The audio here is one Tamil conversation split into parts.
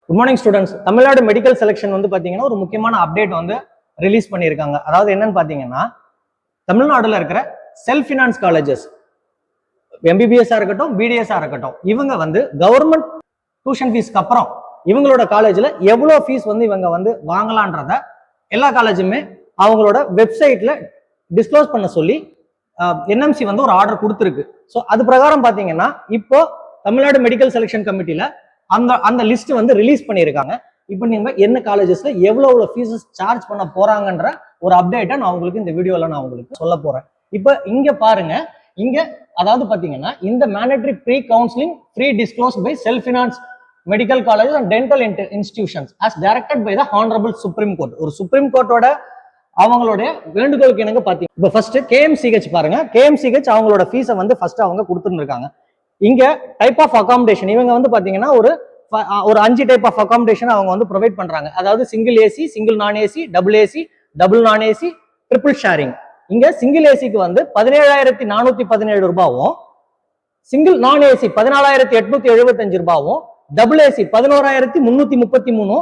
Good morning students. Tamil Nadu medical selection வந்து பார்த்தீங்கன்னா ஒரு முக்கியமான அப்டேட் வந்து ரிலீஸ் பண்ணியிருக்காங்க. அதாவது என்னன்னு பார்த்தீங்கன்னா, தமிழ்நாடுல இருக்கிற செல்ஃப் ஃபினான்ஸ் காலேஜஸ் எம்பிபிஎஸ்ஸா இருக்கட்டும், பிடிஎஸ்ஸா இருக்கட்டும், இவங்க வந்து கவர்மெண்ட் டியூஷன் ஃபீஸ்க்கு அப்புறம் இவங்களோட காலேஜில் எவ்வளோ ஃபீஸ் வந்து இவங்க வந்து வாங்கலான்றத எல்லா காலேஜுமே அவங்களோட வெப்சைட்ல டிஸ்க்ளோஸ் பண்ண சொல்லி என்எம்சி வந்து ஒரு ஆர்டர் கொடுத்துருக்கு. ஸோ அது பிரகாரம் பார்த்தீங்கன்னா இப்போ தமிழ்நாடு மெடிக்கல் செலெக்ஷன் கமிட்டியில அந்த லிஸ்ட் வந்து ரிலீஸ் பண்ணியிருக்காங்க. இப்போ நீங்க என்ன காலேஜஸ்ல எவ்வளவு ஃபீஸஸ் சார்ஜ் பண்ண போறாங்கன்ற ஒரு அப்டேட்டை நான் உங்களுக்கு இந்த வீடியோல நான் உங்களுக்கு சொல்ல போறேன். இப்போ இங்க பாருங்க, இங்க அதாவது பாத்தீங்கன்னா இந்த mandatory pre counselling free disclosure by self finance medical colleges and dental institutions as directed by the honorable supreme court. ஒரு சுப்ரீம் கோர்ட்டோட அவங்களுடைய வேண்டுகோளுக்கு எனக்கு பாத்தீங்க. இப்போ ஃபர்ஸ்ட் கேஎம்சிஹெச் பாருங்க. கேஎம்சிஹெச் அவங்களோட ஃபீஸை வந்து ஃபர்ஸ்ட் அவங்க கொடுத்துருக்காங்க. இங்க டைப் ஆஃப் அகாமடேஷன் இவங்க வந்து பாத்தீங்கன்னா ஒரு 5 டைப் ஆஃப் அகாமடேஷன் அவங்க வந்து ப்ரொவைட் பண்றாங்க. அதாவது சிங்கிள் ஏசி, சிங்கிள் நான் ஏசி, டபுள் நான் ஏசி, ட்ரிபிள் ஷேரிங். இங்க சிங்கிள் ஏசிக்கு வந்து 17,417 ரூபாயும், சிங்கிள் நான் ஏசி 14,875 ரூபாயும், டபுள் ஏசி 11,333,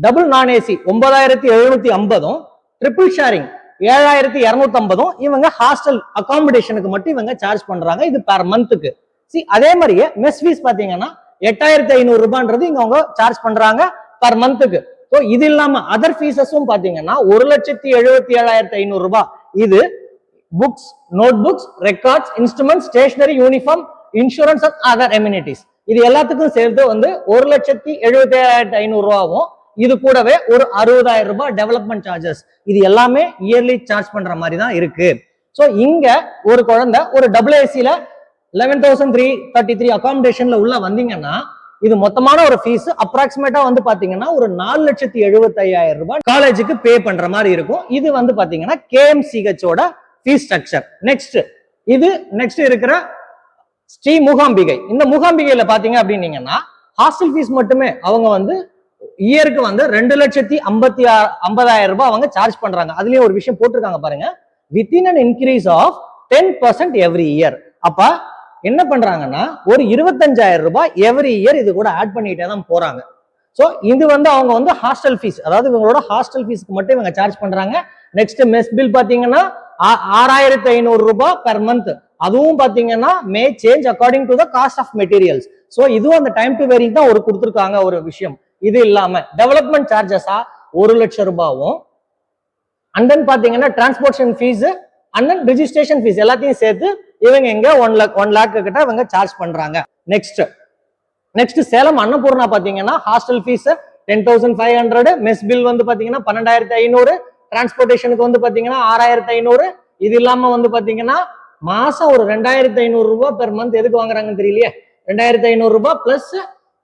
டபுள் நான் ஏசி 9,750, ட்ரிபிள் ஷேரிங் 7,250 இவங்க ஹாஸ்டல் அகாமடேஷனுக்கு மட்டும் இவங்க சார்ஜ் பண்றாங்க. இது பெர் மந்த்துக்கு. அதே மாதிரியே மெஸ் ஃபீஸ் பாத்தீங்கன்னா 8,500 ரூபான்றது இங்க அவங்க சார்ஜ் பண்றாங்க பர் மந்த்துக்கு. ஸோ இது இல்லாம அதர் ஃபீஸஸும் பாத்தீங்கன்னா 1,77,500 ரூபாய். இது books, note books, records, instruments, stationery, uniform, insurance and other amenities இது எல்லாத்துக்கும் சேர்த்து வந்து 1,77,500 ரூபாவும், இது கூடவே ஒரு 60,000 ரூபாய் டெவலப்மெண்ட் சார்ஜஸ், இது எல்லாமே இயர்லி சார்ஜ் பண்ற மாதிரி தான் இருக்கு. ஸோ இங்க ஒரு குழந்தை ஒரு டபுள் ஏசில 11,333 அகாமடேஷன்ல உள்ள வந்தீங்கன்னா இது மொத்தமான ஒரு ஃபீஸ் அப்ராக்சிமேட்டா வந்து பாத்தீங்கன்னா ஒரு 4,75,000 ரூபாய் காலேஜுக்கு பே பண்ற மாதிரி இருக்கும். இது வந்து பாத்தீங்கன்னா கேஎம்சிஹெச்சோட ஃபீஸ் ஸ்ட்ரக்சர். நெக்ஸ்ட் இருக்கிற ஸ்ரீ மூகாம்பிகை. இந்த மூகாம்பிகையில பாத்தீங்க அப்படின்னீங்கன்னா ஹாஸ்டல் ஃபீஸ் மட்டுமே அவங்க வந்து இயருக்கு வந்து 2,50,000 ரூபாய் அவங்க சார்ஜ் பண்றாங்க. அதுலயும் ஒரு விஷயம் போட்டிருக்காங்க பாருங்க, within an increase of 10% every year. அப்ப என்ன பண்றாங்கன்னா ஒரு 25,000 ரூபாய் எவ்ரி இயர் இது கூட ஆட் பண்ணிட்டே தான் போறாங்க. ஸோ இது வந்து அவங்க வந்து ஹாஸ்டல் ஃபீஸ், அதாவது இவங்களோட ஹாஸ்டல் ஃபீஸ்க்கு மட்டும் இவங்க சார்ஜ் பண்றாங்க. நெக்ஸ்ட் மெஸ் பில் பாத்தீங்கன்னா 6,500 ரூபாய் பெர் மந்த். அதுவும் பாத்தீங்கன்னா may change according to the cost of materials. So இதுவும் அந்த டைம் டு வேரி தான் ஒரு கொடுத்துருக்காங்க ஒரு விஷயம். இது இல்லாம டெவலப்மெண்ட் சார்ஜஸா 1,00,000 ரூபாயும், அண்ட் தென் பாத்தீங்கன்னா transportation fees and then registration fees எல்லாத்தையும் சேர்த்து இவங்க எங்க 1 lakh கிட்ட இவங்க சார்ஜ் பண்றாங்க. நெக்ஸ்ட் சேலம் அன்னபூர்ணா பாத்தீங்கன்னா ஹாஸ்டல் ஃபீஸ் 10,500, மெஸ் பில் வந்து பாத்தீங்கன்னா 12,500, டிரான்ஸ்போர்டேஷனுக்கு வந்து பாத்தீங்கன்னா 6,500. இது இல்லாம வந்து பாத்தீங்கன்னா மாசம் ஒரு 2,500 ரூபாய் பெர் மந்த் எதுக்கு வாங்குறாங்கன்னு தெரியலையே. 2,500 ரூபாய் பிளஸ்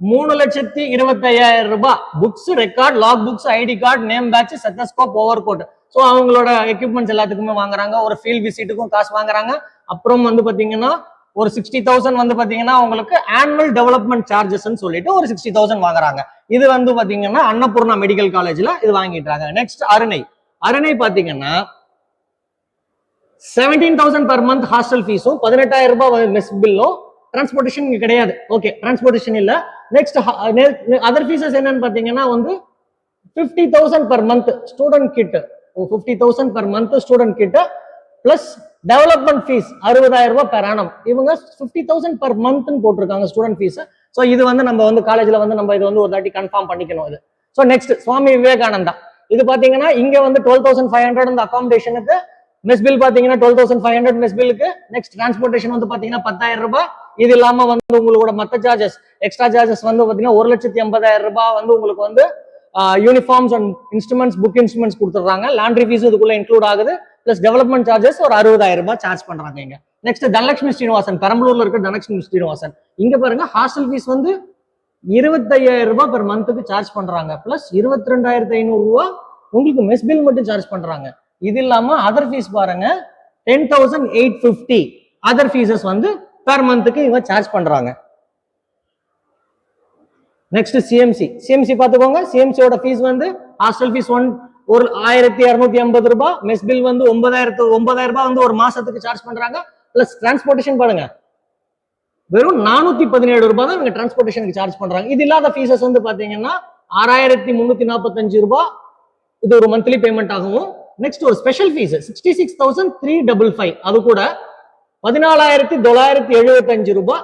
3,25,000 ரூபாய் books, record, log books, ID card, name badge, stethoscope, over coat. So அவங்களோட எக்யூப்மெண்ட்ஸ் எல்லாத்துக்குமே வாங்குறாங்க. ஒரு ஃபீல்ட் விசிட்டுக்கும் காசு வாங்குறாங்க. அப்புறம் வந்து பாத்தீங்கன்னா ஒரு 60,000 வந்து பாத்தீங்கன்னா உங்களுக்கு ஆனுவல் டெவலப்மெண்ட் சார்ஜஸ் சொல்லிட்டு ஒரு 60,000 வாங்குறாங்க. இது வந்து பாத்தீங்கன்னா அன்னபூர்ணா மெடிக்கல் காலேஜ்ல இது வாங்கிட்டாங்க. நெக்ஸ்ட் அருணை பாத்தீங்கன்னா 17,000 பெர் மந்த் ஹாஸ்டல் ஃபீஸும், 18,000 ரூபாய் மெஸ் பில்லும், டிரான்ஸ்போர்டேஷன் கிடையாது. ஓகே, டிரான்ஸ்போர்டேஷன் இல்ல. நெக்ஸ்ட் அதர் ஃபீஸஸ் என்னன்னு பாத்தீங்கன்னா வந்து 50,000 per month student kit, 50,000 per month student கிட்ட பிளஸ் டெவலப்மெண்ட் ஃபீஸ் 60,000 ரூபாய் பெர் ஆனம். இவங்க 50,000 பெர் மந்த் போட்டிருக்காங்க ஸ்டூடெண்ட் ஃபீஸ். ஸோ இது வந்து நம்ம வந்து காலேஜ்ல வந்து நம்ம இது வந்து ஒரு தாட்டி கன்ஃபார்ம் பண்ணிக்கணும் இது. So next Swami Vivekananda. இது பாத்தீங்கன்னா இங்க வந்து 12,500 இந்த அகாமடேஷனுக்கு, மெஸ் பில் பாத்தீங்கன்னா 12,500 மெஸ் பில்லுக்கு. நெக்ஸ்ட் டிரான்ஸ்போர்டேஷன் வந்து பாத்தீங்கன்னா 10,000 ரூபாய். இது இல்லாம வந்து உங்களோட மற்ற சார்ஜஸ், எக்ஸ்ட்ரா சார்ஜஸ் வந்து பாத்தீங்கன்னா 1,80,000 ரூபாய் வந்து உங்களுக்கு வந்து uniforms and instruments, book instruments கொடுத்துறாங்க. லாண்ட்ரி ஃபீஸ் இதுக்குள்ள இன்க்ளூட் ஆகுது. பிளஸ் டெவலப்மெண்ட் சார்ஜஸ் ஒரு 60,000 ரூபாய் சார்ஜ் பண்றாங்க இங்க. நெக்ஸ்ட் தனலட்சுமி ஸ்ரீனிவாசன், பெரம்பலூர்ல இருக்க தனலட்சுமி ஸ்ரீனிவாசன். இங்க பாருங்க ஹாஸ்டல் ஃபீஸ் வந்து 25,000 ரூபாய் பெர் மந்த்துக்கு சார்ஜ் பண்றாங்க. பிளஸ் 22,500 ரூபாய் உங்களுக்கு மெஸ் பில் மட்டும் சார்ஜ் பண்றாங்க. இது இல்லாம அதர் ஃபீஸ் பாருங்க 10,850 அதர் ஃபீஸஸ் வந்து பெர் மந்த்துக்கு இவங்க சார்ஜ் பண்றாங்க. நெக்ஸ்ட் சிஎம்சி பாத்துக்கோங்க. சிஎம்சியோட ஃபீஸ் வந்து ஹாஸ்டல் ஃபீஸ் ஒரு 1,250 ரூபாய், மெஸ் பில் வந்து 9,000 ரூபாய் வந்து ஒரு மாசத்துக்கு சார்ஜ் பண்றாங்க. பிளஸ் டிரான்ஸ்போர்டேஷன் பாருங்க வெறும் 417 ரூபாய் தான் இவங்க டிரான்ஸ்போர்டேஷனுக்கு சார்ஜ் பண்றாங்க. இது இல்லாத ஃபீஸஸ் வந்து பாத்தீங்கன்னா 6345 ரூபாய் இது ஒரு மந்த்லி பேமெண்ட் ஆகும். நெக்ஸ்ட் ஒரு ஸ்பெஷல் ஃபீஸ் 66,355 அது கூட 14,975 ரூபாய்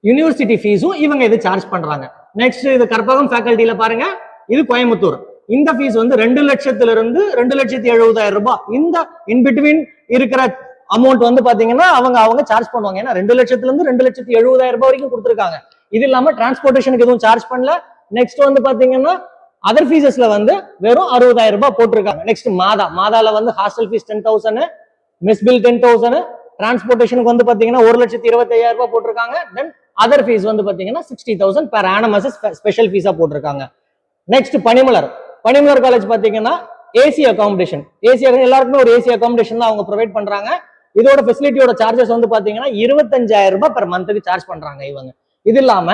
யூனிவர்சிட்டி ஃபீஸும் இவங்க இது சார்ஜ் பண்றாங்க. நெக்ஸ்ட் இது கற்பகம் ஃபேக்கல்ட்டில பாருங்க, இது கோயம்புத்தூர். இந்த ஃபீஸ் வந்து 2 லட்சத்திலிருந்து 2,70,000 ரூபாய். இந்த இன்பிட்வீன் இருக்கிற அமௌண்ட் வந்து பாத்தீங்கன்னா அவங்க சார்ஜ் பண்ணுவாங்க. ஏன்னா 2 லட்சத்திலிருந்து 2,70,000 ரூபாய் வரைக்கும் கொடுத்துருக்காங்க. இது இல்லாம டிரான்ஸ்போர்டேஷனுக்கு எதுவும் சார்ஜ் பண்ணல. நெக்ஸ்ட் வந்து பாத்தீங்கன்னா அதர் ஃபீஸஸ்ல வந்து வெறும் 60,000 ரூபாய் போட்டிருக்காங்க. நெக்ஸ்ட் மாதால வந்து ஹாஸ்டல் ஃபீஸ் 10,000, மிஸ் பில் 10,000, டிரான்ஸ்போர்டேஷனுக்கு வந்து பாத்தீங்கன்னா 1,25,000 ரூபாய் போட்டிருக்காங்க. தென் அதர் ஃபீஸ் வந்து பாத்தீங்கன்னா 60,000 பெர் ஆனம் ஸ்பெஷல் ஃபீஸா போட்டிருக்காங்க. நெக்ஸ்ட் பனிமலர் காலேஜ் பாத்தீங்கன்னா ஏசி அகாமடேஷன் எல்லாருக்குமே ஒரு ஏசி அகாமடேஷன் தான் அவங்க ப்ரொவைட் பண்றாங்க. இதோட ஃபெசிலிட்டியோட சார்ஜஸ் வந்து பாத்தீங்கன்னா 25,000 ரூபாய் பெர் மந்த்துக்கு சார்ஜ் பண்றாங்க இவங்க. இது இல்லாம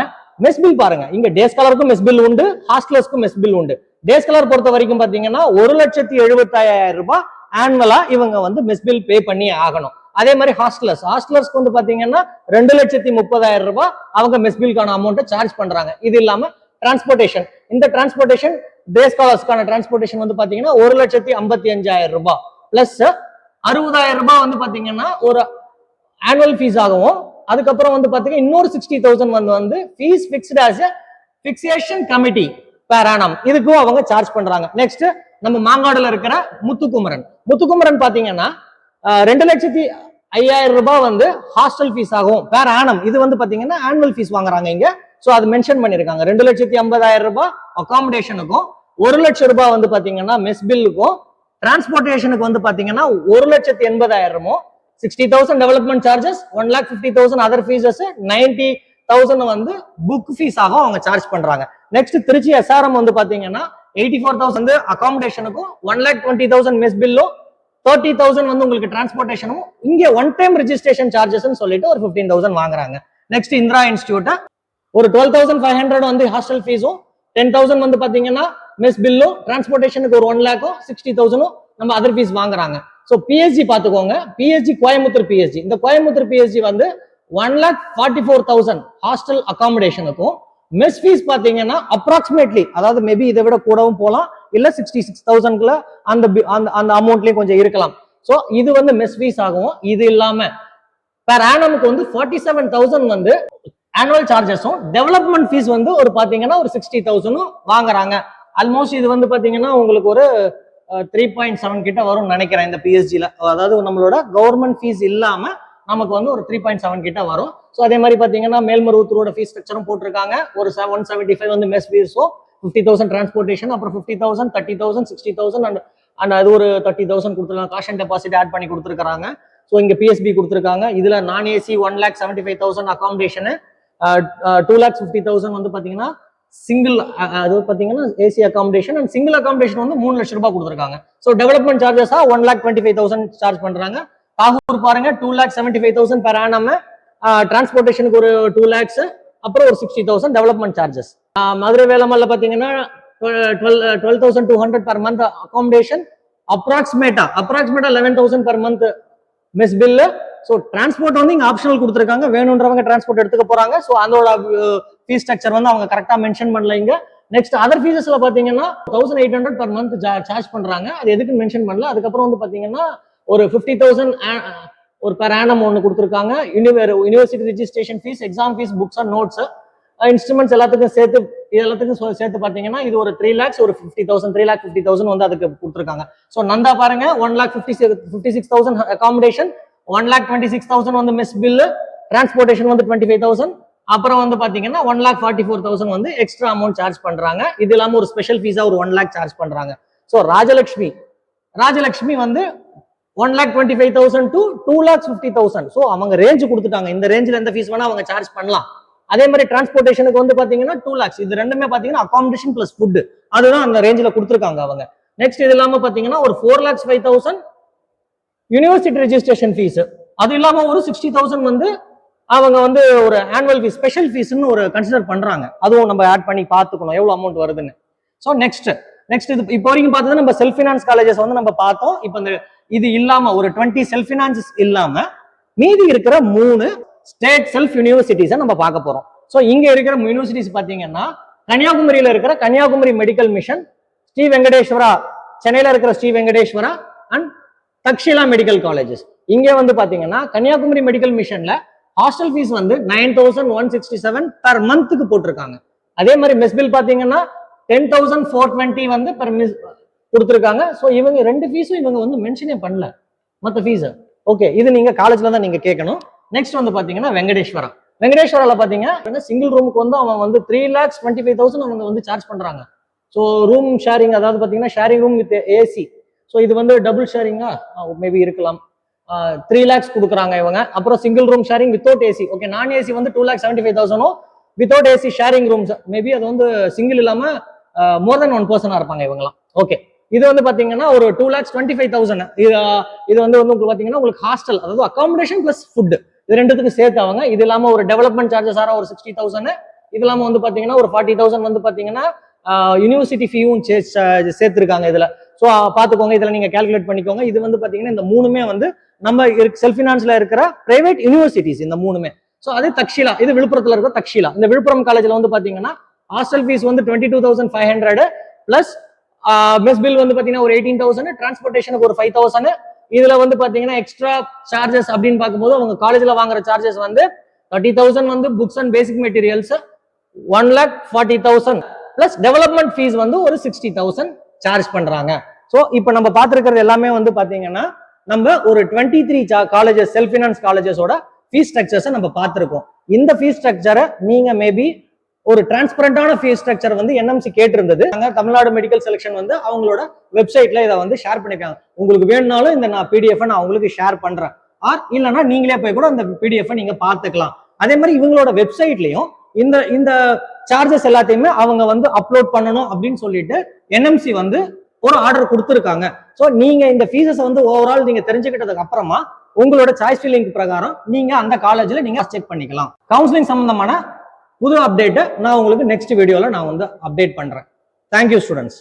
மெஸ் பில் பாருங்க, இங்க டே ஸ்காலருக்கும் மெஸ் பில் உண்டு, ஹாஸ்டலர்ஸ்க்கும் மெஸ் பில் உண்டு. டே ஸ்காலர் பொறுத்த வரைக்கும் பாத்தீங்கன்னா 1,75,000 ரூபாய் ஆனுவலா இவங்க வந்து மெஸ் பில் பே பண்ணி ஆகணும். அதே மாதிரி ஹாஸ்டலர்ஸ்க்கு வந்து பாத்தீங்கன்னா 2,30,000 ரூபாய் அவங்க மெஸ் பில்கான அமௌண்ட்டை சார்ஜ் பண்றாங்க. இது இல்லாம டிரான்ஸ்போர்டேஷன், இந்த டிரான்ஸ்போர்டேஷன் டே ஸ்காலர்ஸ்க்கான டிரான்ஸ்போர்டேஷன் வந்து பாத்தீங்கன்னா 1,55,000 ரூபாய் பிளஸ் 60,000 ரூபாய் வந்து பாத்தீங்கன்னா ஒரு ஆனுவல் ஃபீஸ் ஆகும். அதுக்கப்புறம் வந்து பாத்தீங்கன்னா இன்னொரு 60,000 வந்து fees fixed as a fixation committee per annum, இதுக்கும் அவங்க சார்ஜ் பண்றாங்க. நெக்ஸ்ட் நம்ம மாங்காடுல இருக்கிற முத்துக்குமரன் பாத்தீங்கன்னா 2,05,000 ரூபாய் வந்து ஹாஸ்டல் ஃபீஸ் ஆகும் பெர் ஆனம். இது வந்து பாத்தீங்கன்னா ஆனுவல் ஃபீஸ் வாங்குறாங்க இங்க. சோ அது மென்ஷன் பண்ணிருக்காங்க. 2,50,000 ரூபாய் அகாமடேஷனுக்கும் 1,00,000 ரூபாய் வந்து பாத்தீங்கன்னா மெஸ் பில்லுக்கும், டிரான்ஸ்போர்டேஷனுக்கு வந்து பாத்தீங்கன்னா 1,80,000 60,000 டெவலப்மெண்ட் சார்ஜஸ், 1,50,000 அதர் ஃபீஸஸ், 90,000 வந்து புக் ஃபீஸ் ஆகும் அவங்க சார்ஜ் பண்றாங்க. நெக்ஸ்ட் திருச்சி எஸ்ஆர்எம் வந்து பாத்தீங்கன்னா 84,000 வந்து அகாமடேஷனுக்கும், 1,20,000 மெஸ் பில்லும், 30,000 வந்து உங்களுக்கு டிரான்ஸ்போர்டேஷனும், இங்க ஒன் டைம் ரெஜிஸ்ட்ரேஷன் சார்ஜஸ் சொல்லிட்டு ஒரு 15,000 வாங்குறாங்க. நெக்ஸ்ட் இந்திரா இன்ஸ்டிடியூட் ஒரு 12,500 வந்து ஹாஸ்டல் ஃபீஸும், 10,000 வந்து பாத்தீங்கன்னா மெஸ் பில்லும், டிரான்ஸ்போர்டேஷனுக்கு ஒரு 1,00,000 60,000 நம்ம அதர் ஃபீஸ் வாங்குறாங்க. சோ பிஎஸ்ஜி பாத்துக்கோங்க, பிஎஸ்ஜி கோயம்புத்தூர் பிஎஸ்ஜி, இந்த கோயம்புத்தூர் பிஎஸ்ஜி வந்து 1,44,000 ஹாஸ்டல் அகாமடேஷனுக்கும், மெஸ் ஃபீஸ் பாத்தீங்கன்னா அப்ராக்சிமேட்லி, அதாவது மேபி இதை விட கூடவும் போலாம், இல்ல 66,000 அந்த அமௌண்ட்லயும் கொஞ்சம் இருக்கலாம். சோ இது வந்து மெஸ் ஃபீஸ் ஆகும். இது இல்லாம பெர் ஆனமுக்கு வந்து 47,000 வந்து ஆனுவல் சார்ஜஸும், டெவலப்மெண்ட் ஃபீஸ் வந்து ஒரு பாத்தீங்கன்னா ஒரு 60,000 வாங்குறாங்க. ஆல்மோஸ்ட் இது வந்து பாத்தீங்கன்னா உங்களுக்கு ஒரு 3.7 கிட்ட வரும் நினைக்கிறேன் இந்த பிஎஸ்ஜில. அதாவது நம்மளோட கவர்மெண்ட் ஃபீஸ் இல்லாம நமக்கு வந்து ஒரு 3.7 கிட்ட வரும். ஸோ அதே மாதிரி பாத்தீங்கன்னா மேல்மருவத்தூரோட ஃபீஸ் ஸ்ட்ரக்சரும் போட்டிருக்காங்க. ஒரு 175 வந்து மெஸ் ஃபீஸோ, 50,000 டிரான்ஸ்போர்டேஷன், அப்புறம் 50,000, 30,000, 60,000 அண்ட் அது ஒரு 30,000 கொடுத்துருக்காங்க. காஷ் அண்ட் டெபாசிட் ஆட் பண்ணி கொடுத்துருக்காங்க. ஸோ இங்க பிஎஸ்பி கொடுத்துருக்காங்க. இதுல நான் ஏசி 1,75,000 அகாமடேஷனு, 2,50,000 வந்து பாத்தீங்கன்னா சிங்கிள், அது பாத்தீங்கன்னா AC accommodation and single accommodation வந்து 3,00,000 ரூபாய் கொடுத்துருக்காங்க. ஸோ டெவலப்மெண்ட் சார்ஜஸா 1,25,000 சார்ஜ் பண்றாங்க. காகூர் பாருங்க 2,75,000 பெர் ஆனம், டிரான்ஸ்போர்டேஷனுக்கு ஒரு 2 lakhs, அப்புறம் ஒரு 60,000 டெவலப்மெண்ட் சார்ஜஸ். மதுரை வேலமல்ல பாத்தீங்கன்னா 12,200 per month அகாமடேஷன், அப்ராக்சிமேட்டா 11,000 per month mess bill. So transport வந்து இங்க ஆப்ஷனல் கொடுத்துருக்காங்க, வேணுன்றவங்க டிரான்ஸ்போர்ட் எடுத்துக்க போறாங்க. ஸோ அதோட ஃபீஸ் ஸ்ட்ரக்சர் வந்து அவங்க கரெக்டா மென்ஷன் பண்ணல இங்க. நெக்ஸ்ட் அதர் ஃபீஸஸ்ல பாத்தீங்கன்னா 1,800 per month சார்ஜ் பண்றாங்க. அது எதுக்கு மென்ஷன் பண்ணல. அதுக்கப்புறம் வந்து பாத்தீங்கன்னா ஒரு 50,000 ஒரு பெர் ஆனம் ஒன்று கொடுத்துருக்காங்க. University registration fees, exam fees, books and notes, instruments எல்லாத்துக்கும் சேர்த்து பாத்தீங்கன்னா இது ஒரு 3 lakhs, ஒரு 50,000, 3,50,000 வந்து அதுக்கு கொடுத்துருக்காங்க. ஸோ நந்தா பாருங்க 1,56,000 அகாமடேஷன், 1,26,000 வந்து மெஸ் பில்லு, டிரான்ஸ்போர்டேஷன் வந்து 25,000, அப்புறம் வந்து பாத்தீங்கன்னா 1,44,000 வந்து எக்ஸ்ட்ரா அமௌண்ட் சார்ஜ் பண்றாங்க. இது இல்லாம ஒரு ஸ்பெஷல் ஃபீஸா ஒரு 1 lakh சார்ஜ் பண்றாங்க. ஸோ ராஜலட்சுமி வந்து 1,25,000 to 2,50,000. ஸோ அவங்க ரேஞ்ச் கொடுத்துட்டாங்க. இந்த ரேஞ்சில் எந்த ஃபீஸ் வேணா அவங்க சார்ஜ் பண்ணலாம். அதே மாதிரி டிரான்ஸ்போர்டேஷனுக்கு வந்து பாத்தீங்கன்னா 2 lakhs. இது ரெண்டுமே பாத்தீங்கன்னா அகாமடேஷன் பிளஸ் ஃபுட், அதுதான் அந்த ரேஞ்சில் கொடுத்துருக்காங்க அவங்க. நெக்ஸ்ட் இது இல்லாம பாத்தீங்கன்னா ஒரு 4,05,000 யூனிவர்சிட்டி ரெஜிஸ்ட்ரேஷன் ஃபீஸ், அது இல்லாம ஒரு 60,000 வந்து அவங்க வந்து ஒரு ஆனுவல் ஃபீஸ், ஸ்பெஷல் ஃபீஸ்னு ஒரு கன்சிடர் பண்றாங்க. அதுவும் நம்ம ஆட் பண்ணி பார்த்துக்கணும் எவ்வளவு அமௌண்ட் வருதுன்னு. ஸோ நெக்ஸ்ட் இது இப்போ வரைக்கும் பார்த்தது நம்ம செல்ஃப் ஃபினான்ஸ் காலேஜஸ் வந்து நம்ம பார்த்தோம். இப்போ இந்த இது இல்லாம ஒரு 20 செல்ஃப் ஃபினான்ஸ் இல்லாம மீதி இருக்கிற 3 ஸ்டேட் செல்ஃப் யூனிவர்சிட்டிஸை நம்ம பார்க்க போறோம். ஸோ இங்க இருக்கிற யூனிவர்சிட்டிஸ் பாத்தீங்கன்னா கன்னியாகுமரியில இருக்கிற கன்னியாகுமரி மெடிக்கல் மிஷன், ஸ்ரீ வெங்கடேஸ்வரா சென்னையில இருக்கிற Sri Venkateswara and Taxila medical colleges. இங்க வந்து பாத்தீங்கன்னா கன்னியாகுமரி மெடிக்கல் மிஷன்ல ஹாஸ்டல் ஃபீஸ் வந்து 9167 per மந்த்துக்கு போட்டிருக்காங்க. அதே மாதிரி மெஸ் பில் பாத்தீங்கன்னா 10420 வந்து பெர் மிஸ் கொடுத்துருக்காங்க. ஸோ இவங்க ரெண்டு ஃபீஸும் இவங்க வந்து மென்ஷனே பண்ணல மற்ற ஃபீஸ். ஓகே, இது நீங்க காலேஜ்ல தான் நீங்க கேட்கணும். நெக்ஸ்ட் வந்து பாத்தீங்கன்னா வெங்கடேஸ்வரா. வெங்கடேஸ்வரால பாத்தீங்கன்னா சிங்கிள் ரூமுக்கு வந்து அவன் வந்து 3,25,000 அவங்க வந்து சார்ஜ் பண்றாங்க. ஸோ ரூம் ஷேரிங், அதாவது பாத்தீங்கன்னா sharing room with AC. So இது வந்து டபுள் ஷேரிங்கா மேபி இருக்கலாம். 3 lakhs கொடுக்குறாங்க இவங்க. அப்புறம் single room sharing without AC. Okay, நான் ஏசி வந்து 2,75,000 without AC sharing rooms. Maybe அது வந்து சிங்கிள் இல்லாம மோர் தென் 1 person இருப்பாங்க இவங்கலாம். ஓகே, இது வந்து பாத்தீங்கன்னா ஒரு 2,25,000. இது வந்து உங்களுக்கு பாத்தீங்கன்னா உங்களுக்கு ஹாஸ்டல், அதாவது அகாமடேஷன் பிளஸ் ஃபுட், இது ரெண்டுத்துக்கு சேர்த்து அவங்க. இது இல்லாம ஒரு டெவலப்மெண்ட் சார்ஜஸ் ஆற ஒரு 60,000. இது இல்லாம வந்து பாத்தீங்கன்னா ஒரு 40,000 வந்து பாத்தீங்கன்னா யூனிவர்சிட்டி ஃபீயும் சேர்த்திருக்காங்க இதுல. ஸோ பாத்துக்கோங்க, இதுல நீங்க கால்குலேட் பண்ணிக்கோங்க. இது வந்து பாத்தீங்கன்னா இந்த மூணுமே வந்து நம்ம செல்ஃப் ஃபினான்ஸ்ல இருக்கிற பிரைவேட் யூனிவர்சிட்டிஸ் இந்த மூணுமே. ஸோ அது தக்ஷிலா, இது விழுப்புரத்துல இருக்கிற தக்ஷிலா. இந்த விழுப்புரம் காலேஜ்ல வந்து பாத்தீங்கன்னா ஹாஸ்டல் ஃபீஸ் வந்து 22,500 பிளஸ் மெஸ் பில் வந்து பாத்தீங்கன்னா ஒரு 18,000, டிரான்ஸ்போர்டேஷனுக்கு ஒரு 5,000. இதுல வந்து பாத்தீங்கன்னா எக்ஸ்ட்ரா சார்ஜஸ் அப்படின்னு பார்க்கும்போது அவங்க காலேஜ்ல வாங்குற சார்ஜஸ் வந்து 30,000 வந்து books and basic materials, 1,40,000 plus development fees வந்து ஒரு 60,000 சார்ஜ் பண்றாங்க. ஸோ இப்போ நம்ம பார்த்துருக்கிறது எல்லாமே வந்து பாத்தீங்கன்னா நம்ம ஒரு 23 காலேஜஸ் செல்ஃப் ஃபினான்ஸ் காலேஜஸோட ஃபீஸ் ஸ்ட்ரக்சர்ஸை நம்ம பார்த்துருக்கோம். இந்த ஃபீஸ் ஸ்ட்ரக்சரை நீங்க மேபி ஒரு டிரான்ஸ்பரண்டான ஃபீஸ் ஸ்ட்ரக்சர் வந்து என்எம்சி கேட்டிருந்தது. தமிழ்நாடு மெடிக்கல் செலக்ஷன் வந்து அவங்களோட வெப்சைட்ல இதை வந்து ஷேர் பண்ணிருக்காங்க. உங்களுக்கு வேணும்னாலும் இந்த நான் பிடிஎஃப் நான் உங்களுக்கு ஷேர் பண்றேன். இல்லைன்னா நீங்களே போய் கூட அந்த பிடிஎஃப் நீங்க பார்த்துக்கலாம். அதே மாதிரி இவங்களோட வெப்சைட்லயும் இந்த சார்ஜஸ் எல்லாத்தையுமே அவங்க வந்து அப்லோட் பண்ணணும் அப்படின்னு சொல்லிட்டு என்எம்சி வந்து ஒரு ஆர்டர் கொடுத்துருக்காங்க. ஸோ நீங்க இந்த ஃபீஸஸ் வந்து ஓவரால் நீங்க தெரிஞ்சுக்கிட்டதுக்கு அப்புறமா உங்களோட சாய்ஸ் ஃபில்லிங் பிரகாரம் நீங்க அந்த காலேஜ்ல நீங்க செக் பண்ணிக்கலாம். கவுன்சிலிங் சம்பந்தமான புது அப்டேட்டை நான் உங்களுக்கு நெக்ஸ்ட் வீடியோல நான் வந்து அப்டேட் பண்றேன். Thank you students.